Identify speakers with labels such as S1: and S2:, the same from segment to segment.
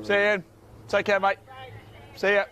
S1: See you, Ian. Take care, mate. See ya.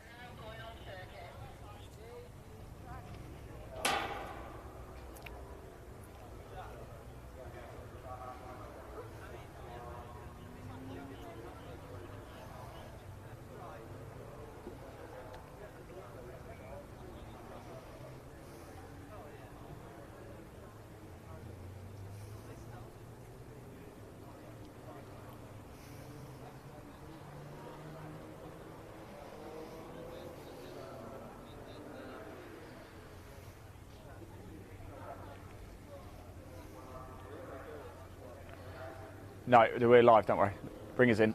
S1: No, we're live, don't worry. Bring us in.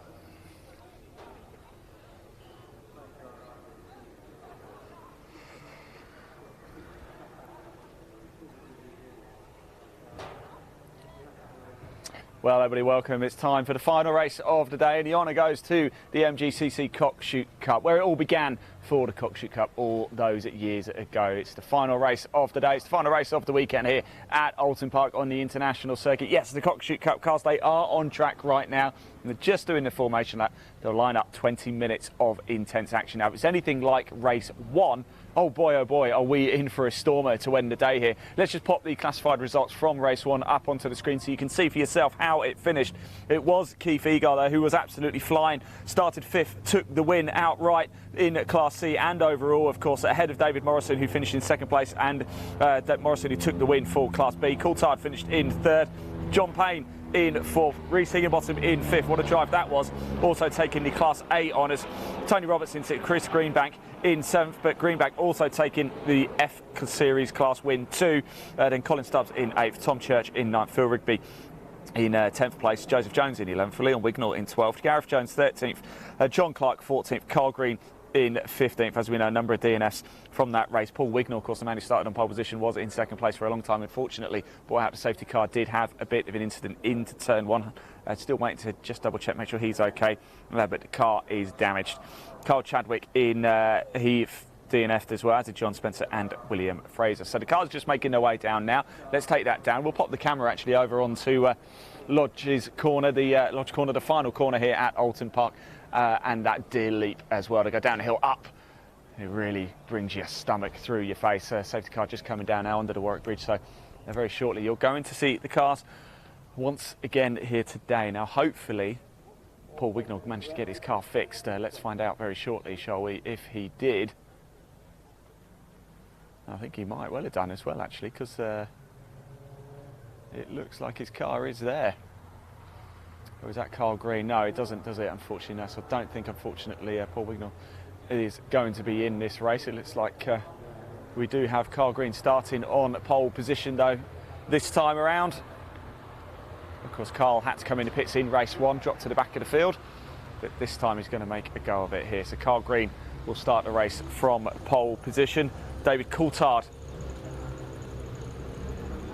S1: Well, everybody, welcome. It's time for the final race of the day, and the honour goes to the MGCC Cockshoot Cup, where it all began for the Cockshoot Cup all those years ago. It's the final race of the day. It's the final race of the weekend here at Alton Park on the international circuit. Yes, the Cockshoot Cup cars, they are on track right now. And they're just doing the formation lap. They'll line up 20 minutes of intense action. Now, if it's anything like race one, oh boy, are we in for a stormer to end the day here. Let's just pop the classified results from race one up onto the screen so you can see for yourself how it finished. It was Keith Egar, though, who was absolutely flying. Started fifth, took the win outright in Class C and overall, of course, ahead of David Morrison, who finished in second place, and Morrison, who took the win for Class B. Coulthard finished in third. John Payne in fourth, Reece Higginbottom in fifth. What a drive that was. Also taking the Class A honours. Tony Robertson, Chris Greenbank in seventh, but Greenbank also taking the F Series Class win too. Then Colin Stubbs in eighth, Tom Church in ninth, Phil Rigby in 10th place, Joseph Jones in 11th, Leon Wignall in 12th, Gareth Jones 13th, John Clark 14th, Carl Green in 15th. As we know, a number of DNFs from that race. Paul Wignall, of course, the man who started on pole position, was in second place for a long time. Unfortunately, brought out the safety car, did have a bit of an incident into turn one. Still waiting to just double check, make sure he's okay, but the car is damaged. Carl Chadwick in he DNF'd as well, as did John Spencer and William Fraser. So the car's just making their way down now. Let's take that down. We'll pop the camera actually over onto Lodge's corner, the Lodge corner, the final corner here at Alton Park. And that deer leap as well to go down the hill up. It really brings your stomach through your face. Safety car just coming down now under the Warwick Bridge. So very shortly you're going to see the cars once again here today. Now hopefully Paul Wignall managed to get his car fixed. Let's find out very shortly, shall we, if he did. I think he might well have done as well, actually, because it looks like his car is there. Or is that Carl Green? No, it doesn't, does it, unfortunately? No, so I don't think, unfortunately, Paul Wignall is going to be in this race. It looks like we do have Carl Green starting on pole position, though, this time around. Of course, Carl had to come in the pits in race one, drop to the back of the field. But this time he's going to make a go of it here. So Carl Green will start the race from pole position. David Coulthard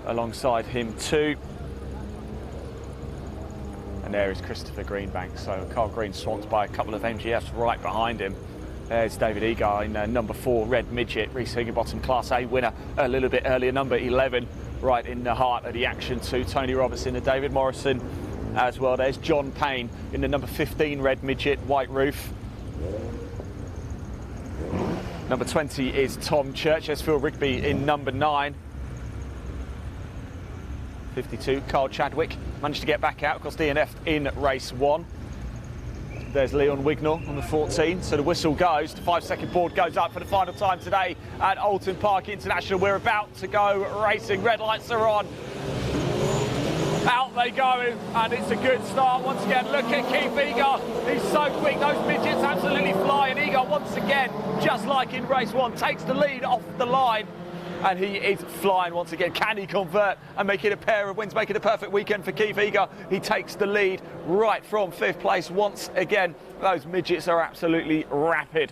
S1: alongside him too. And there is Christopher Greenbank. So Carl Green swamped by a couple of MGFs right behind him. There's David Egar in number 4, Red Midget. Reece Higginbottom, Class A winner a little bit earlier, number 11, right in the heart of the action too. Tony Robertson and David Morrison as well. There's John Payne in the number 15, Red Midget, White Roof. Number 20 is Tom Church. There's Phil Rigby in number 9. 52, Carl Chadwick managed to get back out, of course DNF'd in race 1. There's Leon Wignall on the 14, so the whistle goes, the 5-second board goes up for the final time today at Alton Park International. We're about to go racing, red lights are on. Out they go, and it's a good start once again. Look at Keith Egar, he's so quick, those midgets absolutely fly, and Egar once again, just like in race 1, takes the lead off the line. And he is flying once again. Can he convert and make it a pair of wins, make it a perfect weekend for Keith Egar? He takes the lead right from 5th place once again. Those midgets are absolutely rapid.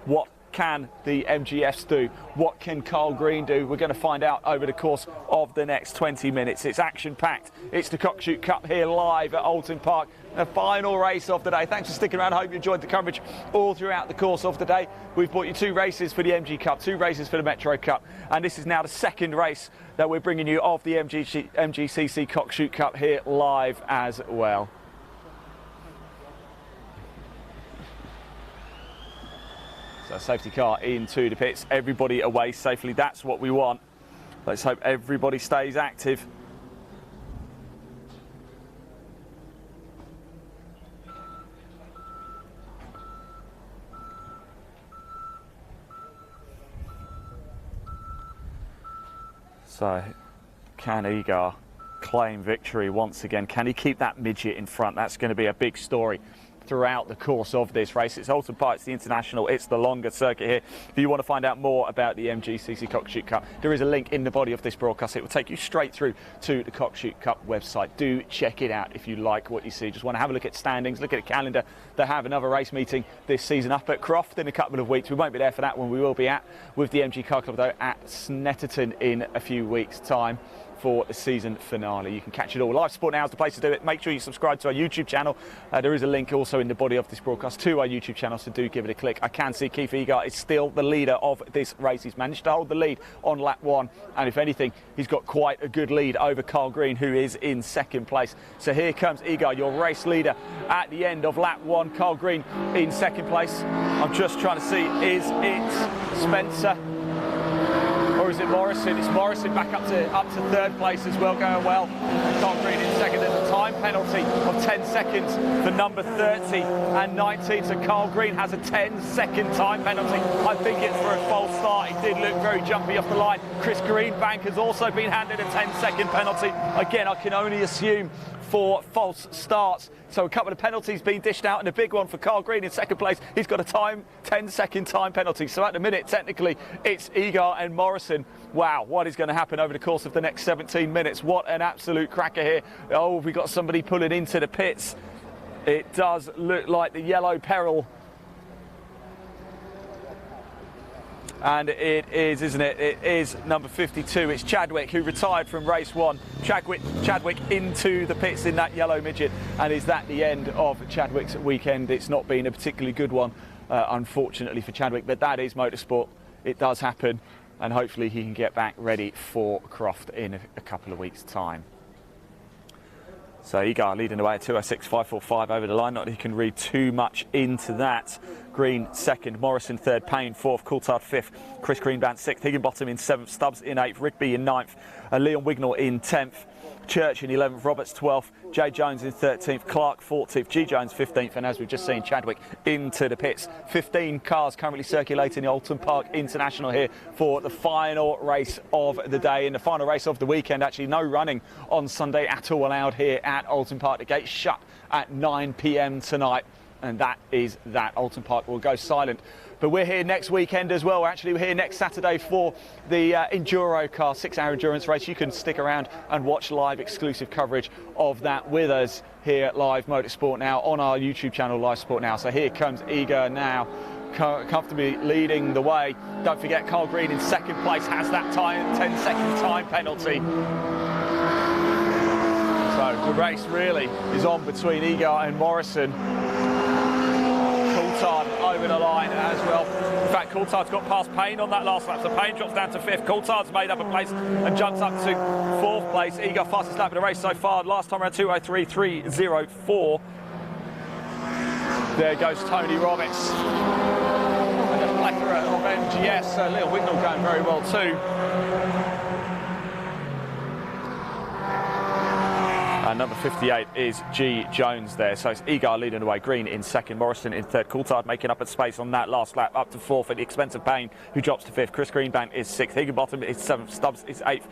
S1: What can the MGFs do? What can Carl Green do? We're going to find out over the course of the next 20 minutes. It's action-packed. It's the Cockshoot Cup here live at Alton Park. The final race of the day. Thanks for sticking around. I hope you enjoyed the coverage all throughout the course of the day. We've brought you 2 races for the MG Cup, 2 races for the Metro Cup, and this is now the 2nd race that we're bringing you of the MGCC Cockshoot Cup here live as well. So safety car into the pits, everybody away safely. That's what we want. Let's hope everybody stays active. So, can Egar claim victory once again? Can he keep that midget in front? That's going to be a big story throughout the course of this race. It's Alton Park, it's the International, it's the longer circuit here. If you want to find out more about the MGCC Cockshoot Cup, there is a link in the body of this broadcast. It will take you straight through to the Cockshoot Cup website. Do check it out if you like what you see. Just want to have a look at standings, look at a calendar. They have another race meeting this season up at Croft in a couple of weeks. We won't be there for that one. We will be at with the MG Car Club though at Snetterton in a few weeks' time for the season finale. You can catch it all. Live Sport Now is the place to do it. Make sure you subscribe to our YouTube channel. There is a link also in the body of this broadcast to our YouTube channel, so do give it a click. I can see Keith Egar is still the leader of this race. He's managed to hold the lead on lap 1, and if anything, he's got quite a good lead over Carl Green, who is in second place. So here comes Egar, your race leader at the end of lap 1. Carl Green in second place. I'm just trying to see, is it Spencer or is it Morrison? It's Morrison back up to third place as well, going well. Carl Green in second, and a time penalty of 10 seconds for number 30 and 19. So Carl Green has a 10-second time penalty. I think it's for a false start. He did look very jumpy off the line. Chris Greenbank has also been handed a 10-second penalty. Again, I can only assume for false starts. So a couple of penalties being dished out, and a big one for Carl Green in second place. He's got a 10-second time penalty. So at the minute, technically, it's Egar and Morrison. Wow, what is going to happen over the course of the next 17 minutes? What an absolute cracker here. Oh, we got somebody pulling into the pits. It does look like the yellow peril. And it is, isn't it? It is number 52. It's Chadwick, who retired from race 1. Chadwick into the pits in that yellow midget. And is that the end of Chadwick's weekend? It's not been a particularly good one, unfortunately, for Chadwick. But that is motorsport. It does happen. And hopefully he can get back ready for Croft in a couple of weeks' time. So Egar leading away at 2:06.545 over the line. Not that he can read too much into that. Green second, Morrison third, Payne fourth, Coulthard fifth, Chris Greenbank sixth, Higginbottom in seventh, Stubbs in eighth, Rigby in ninth, Leon Wignall in 10th, Church in 11th, Roberts 12th, Jay Jones in 13th, Clark 14th, G Jones 15th, and as we've just seen, Chadwick into the pits. 15 cars currently circulating the Alton Park International here for the final race of the day and the final race of the weekend. Actually, no running on Sunday at all allowed here at Alton Park. The gates shut at 9 p.m. tonight. And that is that. Alton Park will go silent. But we're here next weekend as well. Actually, we're here next Saturday for the Enduro car 6-hour endurance race. You can stick around and watch live exclusive coverage of that with us here at Live Motorsport Now on our YouTube channel, Live Sport Now. So here comes Egar now, comfortably leading the way. Don't forget, Carl Green in second place has that 10-second time penalty. So the race really is on between Egar and Morrison. Coulthard over the line as well. In fact, Coulthard's got past Payne on that last lap, so Payne drops down to 5th. Coulthard's made up a place and jumps up to 4th place. Egar fastest lap of the race so far. Last time around 2:03.304. There goes Tony Roberts. And a plethora of MGS. Little Wignall going very well too. And number 58 is G Jones there. So it's Egar leading the way, Green in second, Morrison in third, Coulthard making up a space on that last lap up to 4th at the expense of Payne, who drops to 5th. Chris Greenbank is 6th, Higginbottom is 7th, Stubbs is 8th,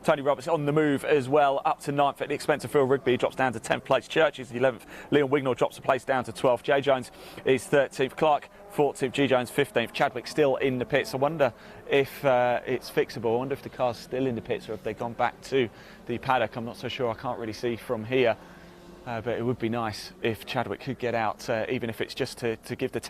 S1: Tony Roberts on the move as well, up to 9th at the expense of Phil Rigby. He drops down to 10th place, Church is 11th, Leon Wignall drops a place down to 12th, Jay Jones is 13th, Clark 14th, G Jones 15th, Chadwick still in the pits. I wonder if it's fixable. I wonder if the car's still in the pits or if they've gone back to the paddock. I'm not so sure. I can't really see from here. But it would be nice if Chadwick could get out, even if it's just to give the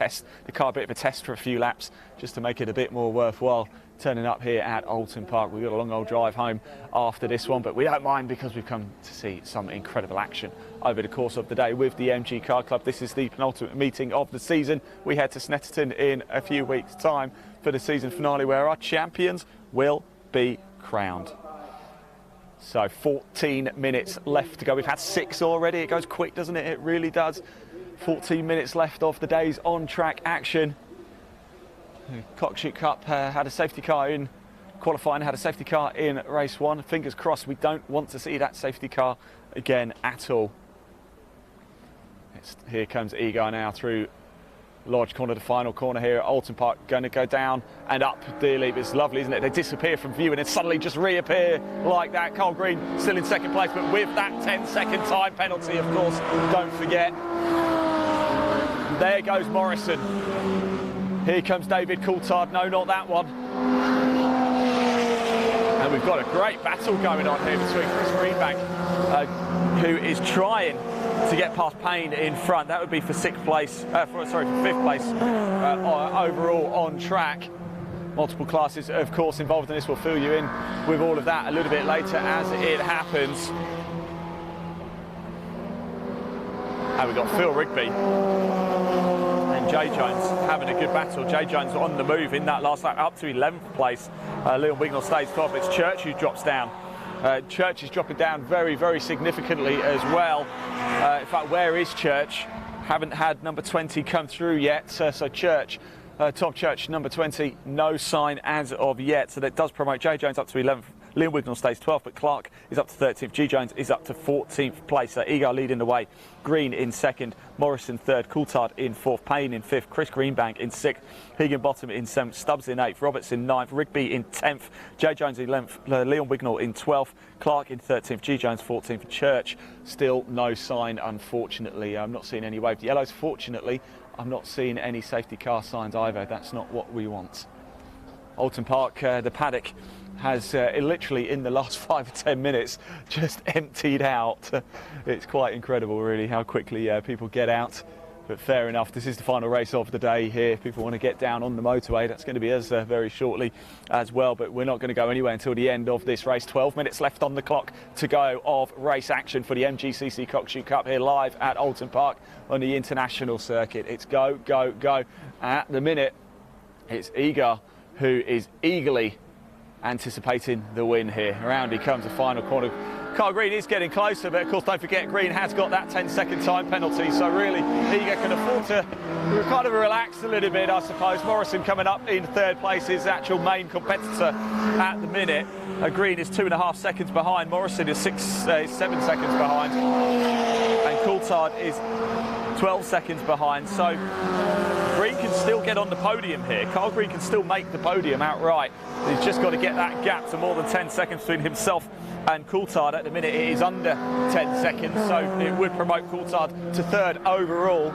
S1: car a bit of a test for a few laps, just to make it a bit more worthwhile turning up here at Alton Park. We've got a long old drive home after this one, but we don't mind because we've come to see some incredible action over the course of the day with the MG Car Club. This is the penultimate meeting of the season. We head to Snetterton in a few weeks' time for the season finale, where our champions will be crowned. So 14 minutes left to go. We've had 6 already. It goes quick, doesn't it? It really does. 14 minutes left of the day's on-track action. Cockshoot Cup had a safety car in qualifying, had a safety car in race 1. Fingers crossed we don't want to see that safety car again at all. Here comes Egar now through Lodge corner, the final corner here at Alton Park, going to go down and up the leap. It's lovely, isn't it? They disappear from view and then suddenly just reappear like that. Carl Green still in second place, but with that 10-second time penalty, of course, don't forget. There goes Morrison. Here comes David Coulthard. No, not that one. And we've got a great battle going on here between Chris Greenbank, who is trying to get past Payne in front. That would be for fifth place overall on track. Multiple classes, of course, involved in this. We'll fill you in with all of that a little bit later as it happens. And we've got Phil Rigby and Jay Jones having a good battle. Jay Jones on the move in that last lap, up to 11th place. Leon Wignall stays top. It's Church who drops down. Church is dropping down very, very significantly as well. In fact, where is Church? Haven't had number 20 come through yet. So Church, Tom Church, number 20, no sign as of yet. So that does promote Jay Jones up to 11th. Leon Wignall stays 12th, but Clark is up to 13th. G Jones is up to 14th place. So Egar leading the way. Green in 2nd, Morrison 3rd, Coulthard in 4th, Payne in 5th, Chris Greenbank in 6th, Higginbottom in 7th, Stubbs in 8th, Roberts in 9th, Rigby in 10th, J Jones in 11th, Leon Wignall in 12th, Clark in 13th, G Jones 14th, Church still no sign, unfortunately. I'm not seeing any waved yellows. Fortunately, I'm not seeing any safety car signs either. That's not what we want. Alton Park, the paddock has literally in the last 5 or 10 minutes just emptied out. It's quite incredible really how quickly people get out, but fair enough. This is the final race of the day here. If people want to get down on the motorway, that's going to be us very shortly as well, but we're not going to go anywhere until the end of this race. 12 minutes left on the clock to go of race action for the MGCC Cockshoot Cup here live at Alton Park on the international circuit. It's go, go, go. At the minute it's Egar who is eagerly anticipating the win here. Around he comes, the final corner. Carl Green is getting closer, but of course don't forget Green has got that 10-second time penalty, so really Egar can afford to kind of relax a little bit, I suppose. Morrison coming up in 3rd place, his actual main competitor at the minute. Green is 2.5 seconds behind, Morrison is 7 seconds behind, and Coulthard is 12 seconds behind, so Green can still get on the podium here. Carl Green can still make the podium outright. He's just got to get that gap to more than 10 seconds between himself and Coulthard. At the minute it is under 10 seconds, so it would promote Coulthard to 3rd overall.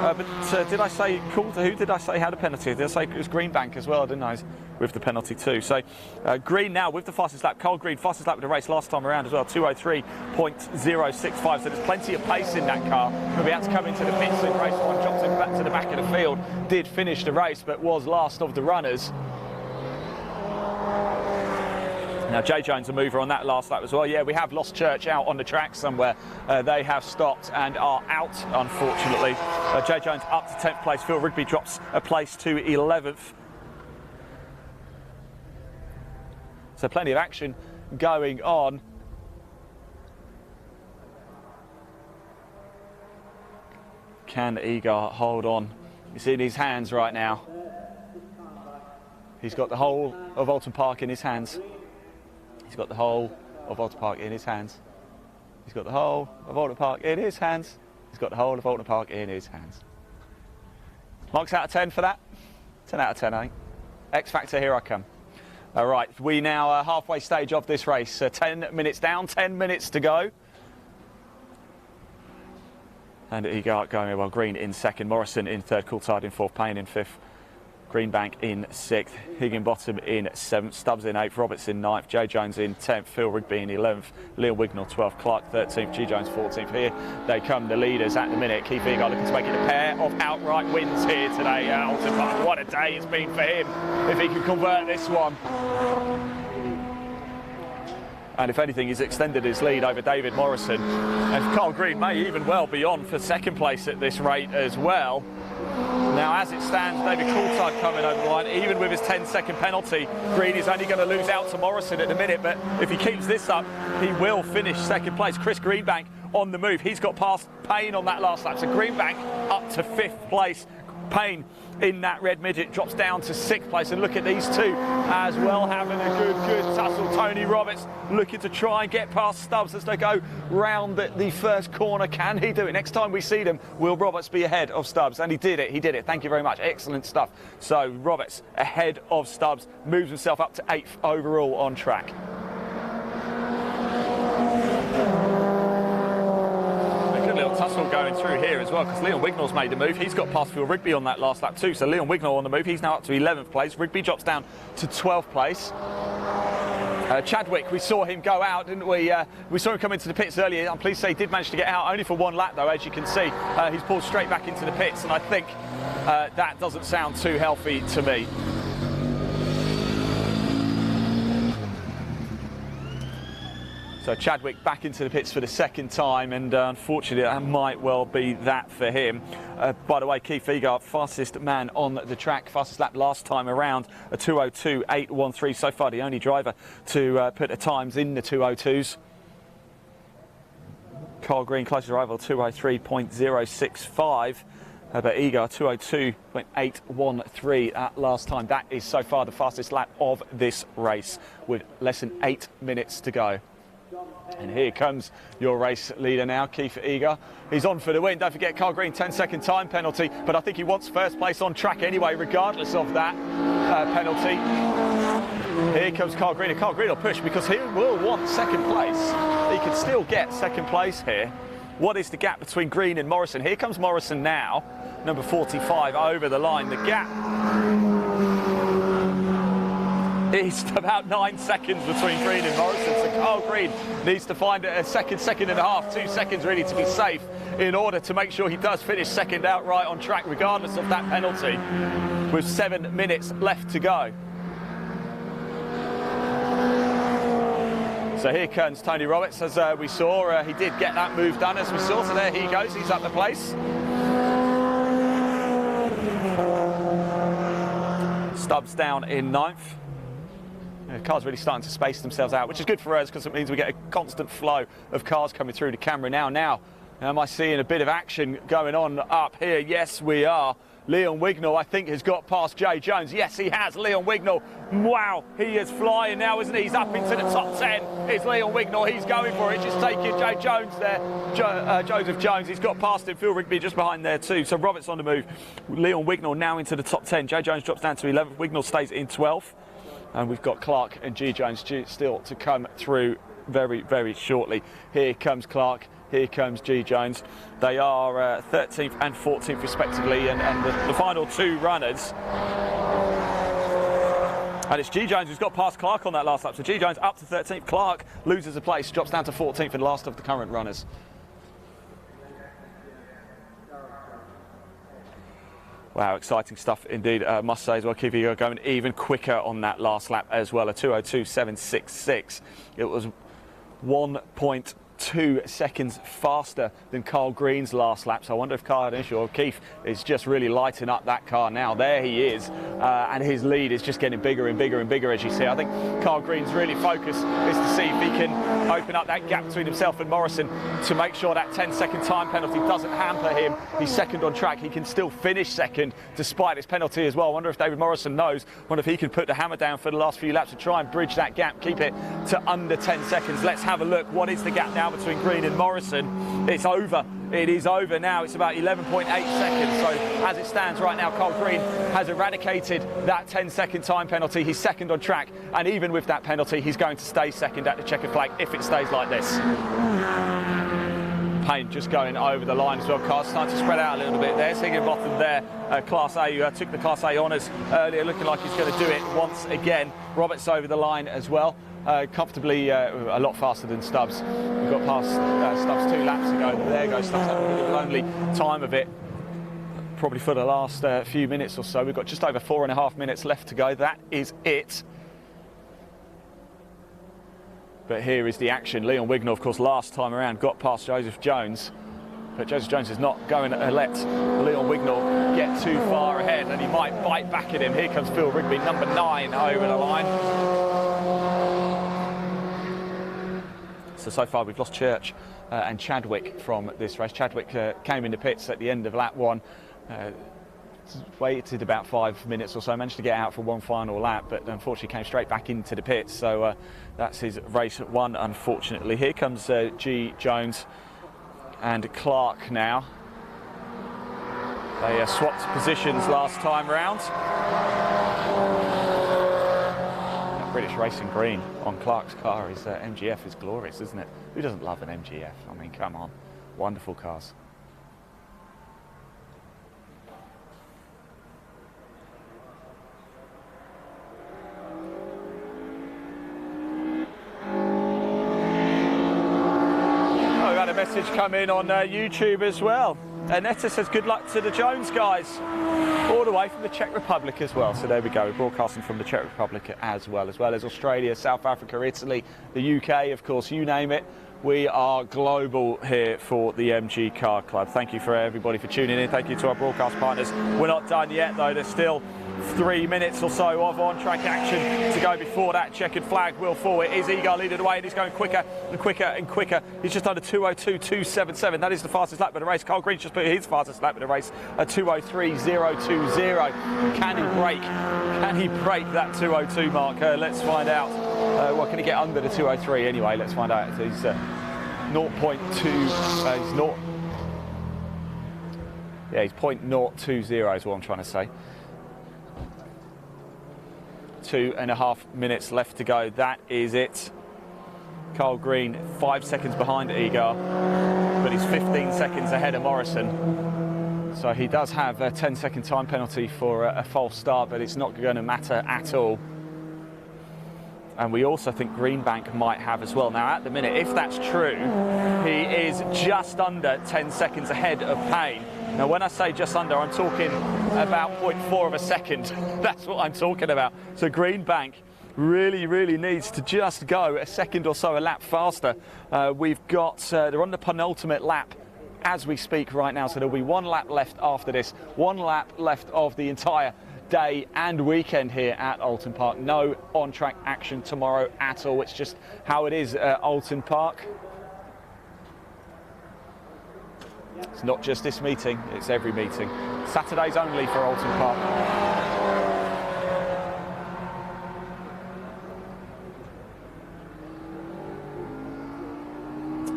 S1: But did I say Coulthard? Who did I say had a penalty? Did I say it was Greenbank as well, didn't I? With the penalty too. So Green now with the fastest lap. Carl Green, fastest lap of the race last time around as well, 2:03.065. So there's plenty of pace in that car. He'll be able to come into the pits in race 1, drops him back to the back of the field. Did finish the race, but was last of the runners. Now Jay Jones a mover on that last lap as well. Yeah, we have lost Church out on the track somewhere. They have stopped and are out, unfortunately. Jay Jones up to 10th place. Phil Rigby drops a place to 11th. So plenty of action going on. Can Egar hold on? It's in his hands right now. He's got the whole of Alton Park in his hands. He's got the whole of Alton Park in his hands. He's got the whole of Alton Park in his hands. He's got the whole of Alton Park in his hands. Marks out of 10 for that. 10 out of 10, I think. X Factor, here I come. All right, we now are halfway stage of this race. 10 minutes down, 10 minutes to go. And Egar going well. Green in 2nd, Morrison in 3rd, Coulthard in 4th, Payne in 5th. Greenbank in 6th, Higginbottom in 7th, Stubbs in 8th, Roberts in 9th, J Jones in 10th, Phil Rigby in 11th, Leon Wignall 12th, Clark 13th, G Jones 14th. Here they come, the leaders at the minute. Keith Egar looking to make it a pair of outright wins here today at Alton Park. What a day it's been for him if he can convert this one. And if anything, he's extended his lead over David Morrison. And Carl Green may even well be on for 2nd place at this rate as well. Now, as it stands, David Coulthard coming over the line, even with his 10-second penalty. Green is only going to lose out to Morrison at the minute, but if he keeps this up, he will finish 2nd place. Chris Greenbank on the move. He's got past Payne on that last lap, so Greenbank up to 5th place. Payne in that red midget drops down to 6th place, and look at these two as well, having a good tussle. Tony Roberts looking to try and get past Stubbs as they go round the first corner. Can he do it? Next time we see them, will Roberts be ahead of Stubbs? And he did it, thank you very much, excellent stuff. So Roberts ahead of Stubbs, moves himself up to 8th overall on track. Tussle going through here as well, because Leon Wignall's made the move. He's got past Phil Rigby on that last lap too, so Leon Wignall on the move. He's now up to 11th place. Rigby drops down to 12th place. Chadwick, we saw him go out, didn't we? We saw him come into the pits earlier. I'm pleased to say he did manage to get out, only for 1 lap though, as you can see. He's pulled straight back into the pits, and I think that doesn't sound too healthy to me. So Chadwick back into the pits for the 2nd time, and unfortunately that might well be that for him. By the way, Keith Eagar, fastest man on the track, fastest lap last time around, a 2:02.813. So far the only driver to put the times in the 2:02s. Carl Green, closest rival, 2:03.065. But Eagar, 2:02.813 at last time. That is so far the fastest lap of this race, with less than 8 minutes to go. And here comes your race leader now, Keith Eagar. He's on for the win. Don't forget, Carl Green, 10-second time penalty, but I think he wants 1st place on track anyway, regardless of that penalty. Here comes Carl Green, and Carl Green will push because he will want 2nd place. He can still get 2nd place here. What is the gap between Green and Morrison? Here comes Morrison now, number 45, over the line. The gap is about 9 seconds between Green and Morrison, so Carl Green needs to find a second and a half, 2 seconds really to be safe in order to make sure he does finish 2nd outright on track, regardless of that penalty, with 7 minutes left to go. So here comes Tony Roberts, as we saw. He did get that move done, as we saw, so there he goes, he's up the place. Stubbs down in 9th. The cars really starting to space themselves out, which is good for us because it means we get a constant flow of cars coming through the camera now. Now, am I seeing a bit of action going on up here? Yes, we are. Leon Wignall, I think, has got past Jay Jones. Yes, he has. Leon Wignall, wow, he is flying now, isn't he? He's up into the top 10. It's Leon Wignall. He's going for it. Just taking Jay Jones there. Joseph Jones, he's got past him. Phil Rigby just behind there too. So Roberts on the move. Leon Wignall now into the top 10. Jay Jones drops down to 11th. Wignall stays in 12th. And we've got Clark and G Jones still to come through very, very shortly. Here comes Clark, here comes G Jones. They are 13th and 14th respectively, and the final 2 runners. And it's G Jones who's got past Clark on that last lap. So G Jones up to 13th. Clark loses a place, drops down to 14th and last of the current runners. Wow, exciting stuff indeed, must say as well. Keith Eagar going even quicker on that last lap as well, a 2:02.766. It was 1.2 seconds faster than Carl Green's last lap, so I wonder if Keith is just really lighting up that car now. There he is, and his lead is just getting bigger and bigger and bigger, as you see. I think Carl Green's really focus is to see if he can open up that gap between himself and Morrison to make sure that 10-second time penalty doesn't hamper him. He's 2nd on track. He can still finish 2nd despite his penalty as well. I wonder if David Morrison knows. I wonder if he can put the hammer down for the last few laps to try and bridge that gap, keep it to under 10 seconds. Let's have a look. What is the gap now between Green and Morrison? It's over. It is over now. It's about 11.8 seconds. So as it stands right now, Carl Green has eradicated that 10-second time penalty. He's 2nd on track, and even with that penalty, he's going to stay 2nd at the checkered flag if it stays like this. Payne just going over the line as well. Cars starting to spread out a little bit there. Higginbotham there, Class A, who took the Class A honours earlier, looking like he's going to do it once again. Roberts over the line as well. Comfortably a lot faster than Stubbs. We've got past Stubbs 2 laps ago. There goes Stubbs, the only time of it probably for the last few minutes or so. We've got just over 4.5 minutes left to go. That is it. But here is the action. Leon Wignall, of course, last time around got past Joseph Jones, but Joseph Jones is not going to let Leon Wignall get too far ahead, and he might bite back at him. Here comes Phil Rigby, number 9, over the line. So far we've lost Church and Chadwick from this race. Chadwick came in the pits at the end of lap 1. waited about 5 minutes or so, managed to get out for one final lap, but unfortunately came straight back into the pits. So that's his race one, unfortunately. Here comes G. Jones and Clark now. They swapped positions last time round. That British Racing green on Clark's car is MGF is glorious, isn't it? Who doesn't love an MGF? I mean, come on, wonderful cars. Oh, we had a message come in on YouTube as well. Netta says good luck to the Jones guys, all the way from the Czech Republic as well. So there we go, we're broadcasting from the Czech Republic as well as Australia, South Africa, Italy, the UK, of course, you name it. We are global here for the MG Car Club. Thank you for everybody for tuning in. Thank you to our broadcast partners. We're not done yet though, there's still 3 minutes or so of on-track action to go before that checkered flag will fall. It is Egar leading the way, and he's going quicker and quicker and quicker. He's just under 2:02.277. That is the fastest lap of the race. Carl Green's just put his fastest lap of the race at 2:03.020. Can he break? Can he break that 2:02 mark? Let's find out. Well, can he get under the 2:03 anyway? Let's find out. He's 0.2. He's 0.020 is what I'm trying to say. 2.5 minutes left to go. That is it. Carl Green 5 seconds behind Egar, but he's 15 seconds ahead of Morrison. So he does have a 10-second time penalty for a false start, but it's not going to matter at all. And we also think Greenbank might have as well. Now, at the minute, if that's true, he is just under 10 seconds ahead of Payne. Now, when I say just under, I'm talking about 0.4 of a second. That's what I'm talking about. So Greenbank really, really needs to just go a second or so a lap faster. We've got, they're on the penultimate lap as we speak right now, so there'll be 1 lap left after this. 1 lap left of the entire day and weekend here at Oulton Park. No on-track action tomorrow at all. It's just how it is at Oulton Park. It's not just this meeting, it's every meeting. Saturdays only for Oulton Park.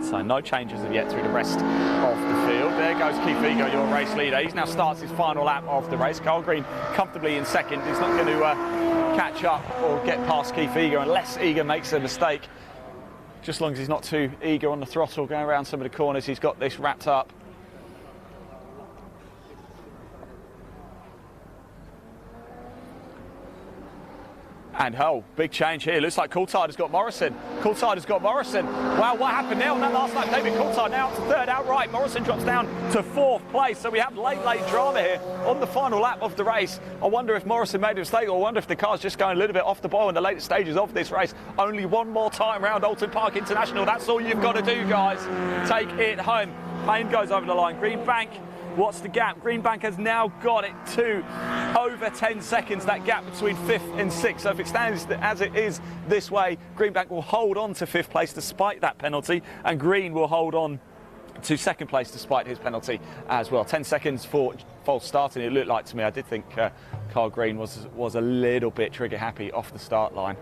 S1: So no changes as yet through the rest of the field. There goes Keith Egar, your race leader. He now starts his final lap of the race. Carl Green comfortably in second. He's not going to catch up or get past Keith Egar unless Egar makes a mistake. Just as long as he's not too eager on the throttle going around some of the corners, he's got this wrapped up. And oh, big change here. Looks like Coulthard has got Morrison. Coulthard has got Morrison. Wow, what happened there on that last lap? David Coulthard now to third outright. Morrison drops down to 4th place. So we have late drama here on the final lap of the race. I wonder if Morrison made a mistake, or I wonder if the car's just going a little bit off the boil in the later stages of this race. Only one more time round Oulton Park International. That's all you've got to do, guys. Take it home. Payne goes over the line. Greenbank, what's the gap? Greenbank has now got it to over 10 seconds, that gap between 5th and 6th. So if it stands as it is this way, Greenbank will hold on to 5th place despite that penalty, and Green will hold on to 2nd place despite his penalty as well. 10 seconds for false starting, it looked like to me. I did think Carl Green was a little bit trigger happy off the start line.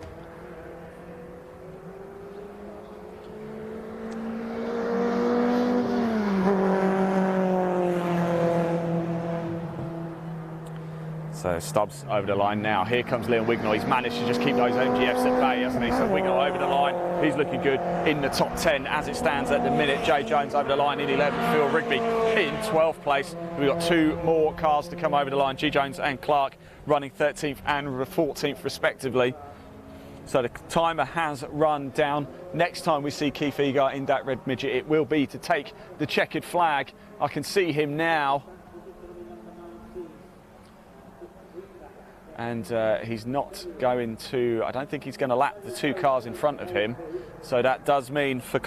S1: So Stubbs over the line now. Here comes Liam Wignall. He's managed to just keep those MGFs at bay, hasn't he? So Wignall over the line. He's looking good in the top 10 as it stands at the minute. Jay Jones over the line in 11th. Phil Rigby in 12th place. We've got 2 more cars to come over the line. G Jones and Clark running 13th and 14th respectively. So the timer has run down. Next time we see Keith Egar in that red midget, it will be to take the checkered flag. I can see him now. And he's not going to, I don't think he's going to lap the 2 cars in front of him. So that does mean for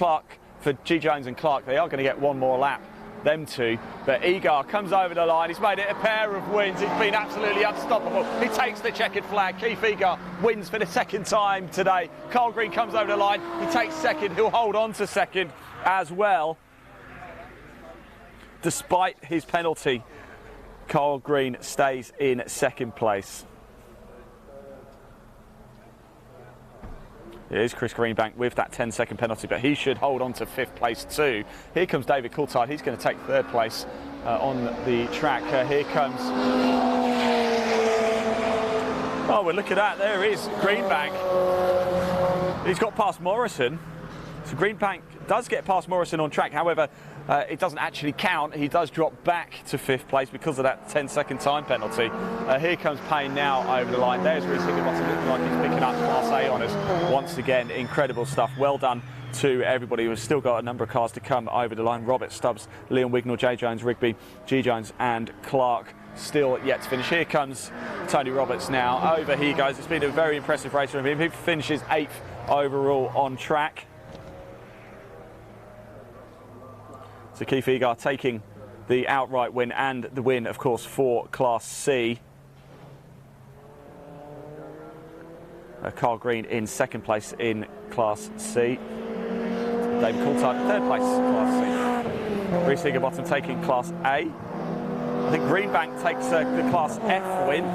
S1: G Jones and Clark, they are going to get 1 more lap, them 2. But Egar comes over the line. He's made it a pair of wins. He's been absolutely unstoppable. He takes the checkered flag. Keith Egar wins for the 2nd time today. Carl Green comes over the line. He takes 2nd. He'll hold on to 2nd as well, despite his penalty. Carl Green stays in second place. It is Chris Greenbank with that 10-second penalty, but he should hold on to 5th place too. Here comes David Coulthard. He's going to take 3rd place on the track. Here comes... Oh, well, look at that. There is Greenbank. He's got past Morrison. So Greenbank does get past Morrison on track. However, it doesn't actually count. He does drop back to 5th place because of that 10-second time penalty. Here comes Payne now over the line. There's Reece Higginbotham, looking like he's picking up Class A honours once again. Incredible stuff. Well done to everybody. We've still got a number of cars to come over the line. Roberts, Stubbs, Leon Wignall, J Jones, Rigby, G Jones and Clark still yet to finish. Here comes Tony Roberts now. Over he goes. It's been a very impressive race from him. He finishes 8th overall on track. So Keith Egar taking the outright win and the win, of course, for Class C. Carl Green in 2nd place in Class C. David Coulthard in 3rd place, Class C. Reece Higginbotham taking Class A. I think Greenbank takes the Class F win.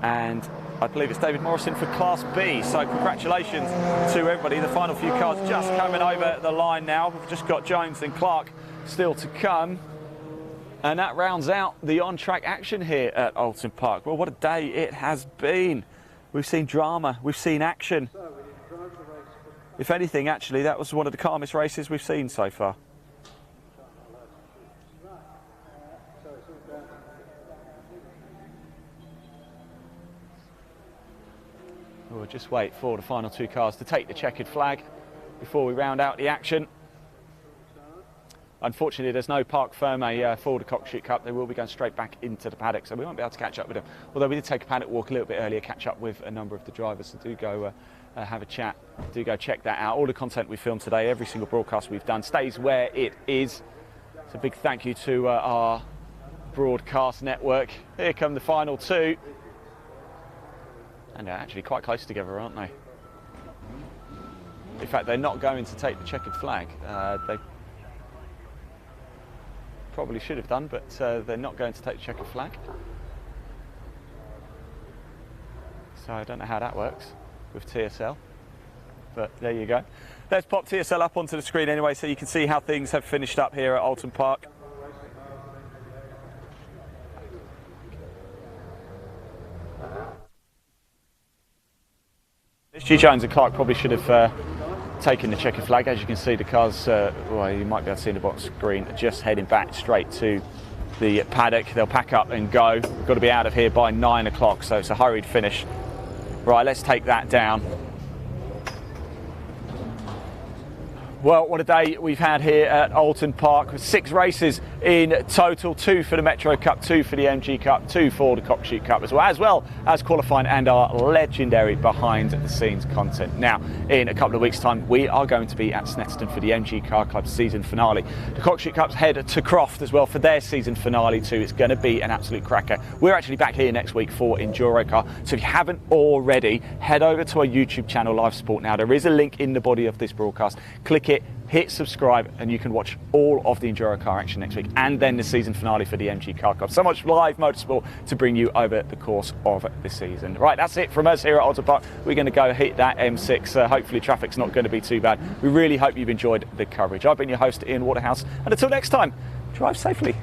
S1: And I believe it's David Morrison for Class B. So congratulations to everybody. The final few cars just coming over the line now. We've just got Jones and Clark still to come. And that rounds out the on-track action here at Oulton Park. Well, what a day it has been. We've seen drama, we've seen action. If anything, actually, that was one of the calmest races we've seen so far. We'll just wait for the final 2 cars to take the checkered flag before we round out the action. Unfortunately, there's no Parc Fermé for the Cockshoot Cup. They will be going straight back into the paddock, so we won't be able to catch up with them. Although we did take a paddock walk a little bit earlier, catch up with a number of the drivers, so do go have a chat. Do go check that out. All the content we filmed today, every single broadcast we've done, stays where it is. So a big thank you to our broadcast network. Here come the final 2. And they're actually quite close together, aren't they? In fact, they're not going to take the checkered flag. They probably should have done, but they're not going to take the checkered flag. So I don't know how that works with TSL, but there you go. Let's pop TSL up onto the screen anyway, so you can see how things have finished up here at Oulton Park. G Jones and Clark probably should have taken the checkered flag. As you can see, the cars, well, you might be able to see in the box screen, just heading back straight to the paddock. They'll pack up and go. We've got to be out of here by 9 o'clock, so it's a hurried finish. Right, let's take that down. Well, what a day we've had here at Oulton Park with 6 races in total, 2 for the Metro Cup, 2 for the MG Cup, 2 for the Cockshoot Cup, as well as qualifying and our legendary behind the scenes content. Now, in a couple of weeks' time, we are going to be at Snetterton for the MG Car Club season finale. The Cockshoot Cups head to Croft as well for their season finale too. It's going to be an absolute cracker. We're actually back here next week for Enduro Car, so if you haven't already, head over to our YouTube channel, Live Sport Now. There is a link in the body of this broadcast. Click it, hit subscribe, and you can watch all of the Enduro Car action next week, and then the season finale for the MG Car Club. So much live motorsport to bring you over the course of the season. Right, that's it from us here at Oulton Park. We're going to go hit that M6. Hopefully traffic's not going to be too bad. We really hope you've enjoyed the coverage. I've been your host, Ian Waterhouse, and until next time, drive safely.